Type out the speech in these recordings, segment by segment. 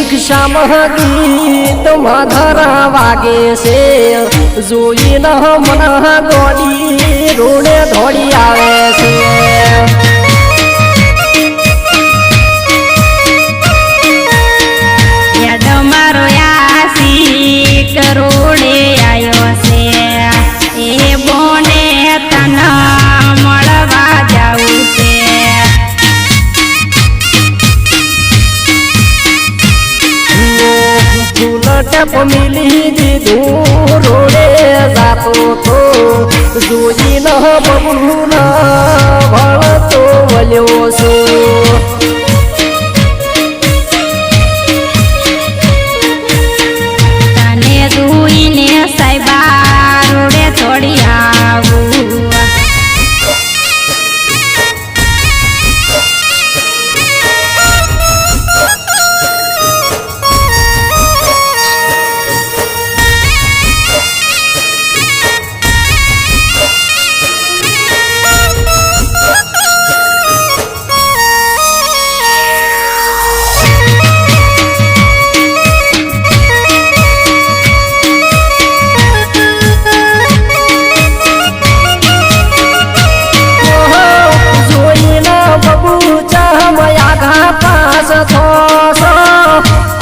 રિક્ષામાં ગીત માધરા વાગે છે જોઈને મને ગોડી રોડે દોડી આવે છે મારો આશિક રોડે આવ્યો છે એ બોને તને મળવા જાવું છે ટેપ મિલી દીધું રોડે જાતો તો જોઈને બબલું ભળતો વળ્યો છું તને જોઈને સાહેબા રોડે થોડી આવું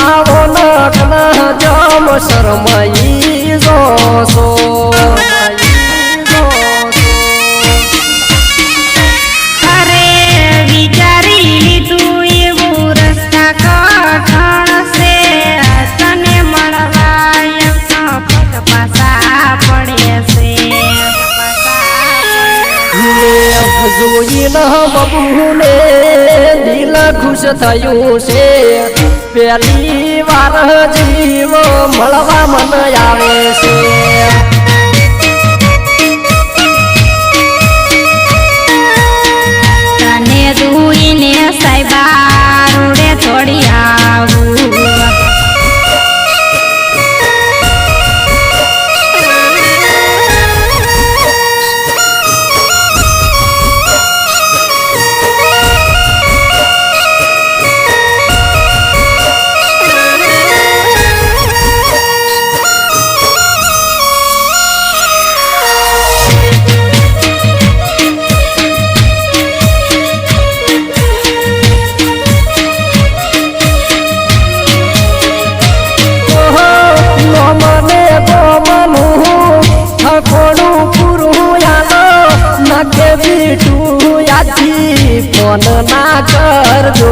આવો નટના જમ શરમઈ જોશો અરે વિચારી લીધું એવું રસ્તા કઠણ છે તને મળવા પગ પાસા પડે છે જોઈને બબુને દિલ ખુશ થયું છે પહેલી વાર જીવ મળવા મન આવે છે તને જોઈને સાહેબા રોડે થોડી આવું ફોન ના કરજો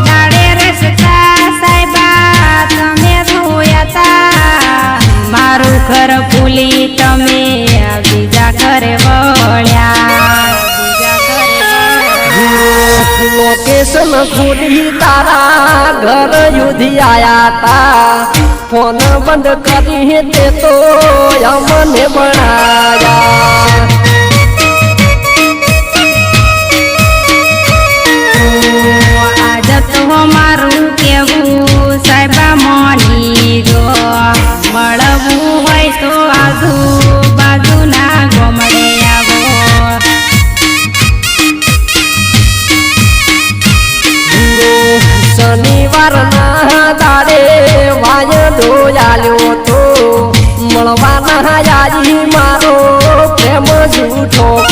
દાડે રસ્તા સાહેબા તમે ધોયા તા મારું ઘર ભૂલી તમે બીજા ઘરે વળ્યા લોકેશન ખોલી તારા ઘર યુધી આયા તા ફોન બંધ કરી તે તો અમને બનાયા આજ તો મારું કેવું સાહેબા મોની ગો મળવું હોય તો આજુ બાજુના ગોમડે આવો શનિવાર ના દાડે વાયદો આલ્યો તો મળવાના યારી મારો પ્રેમ જૂઠો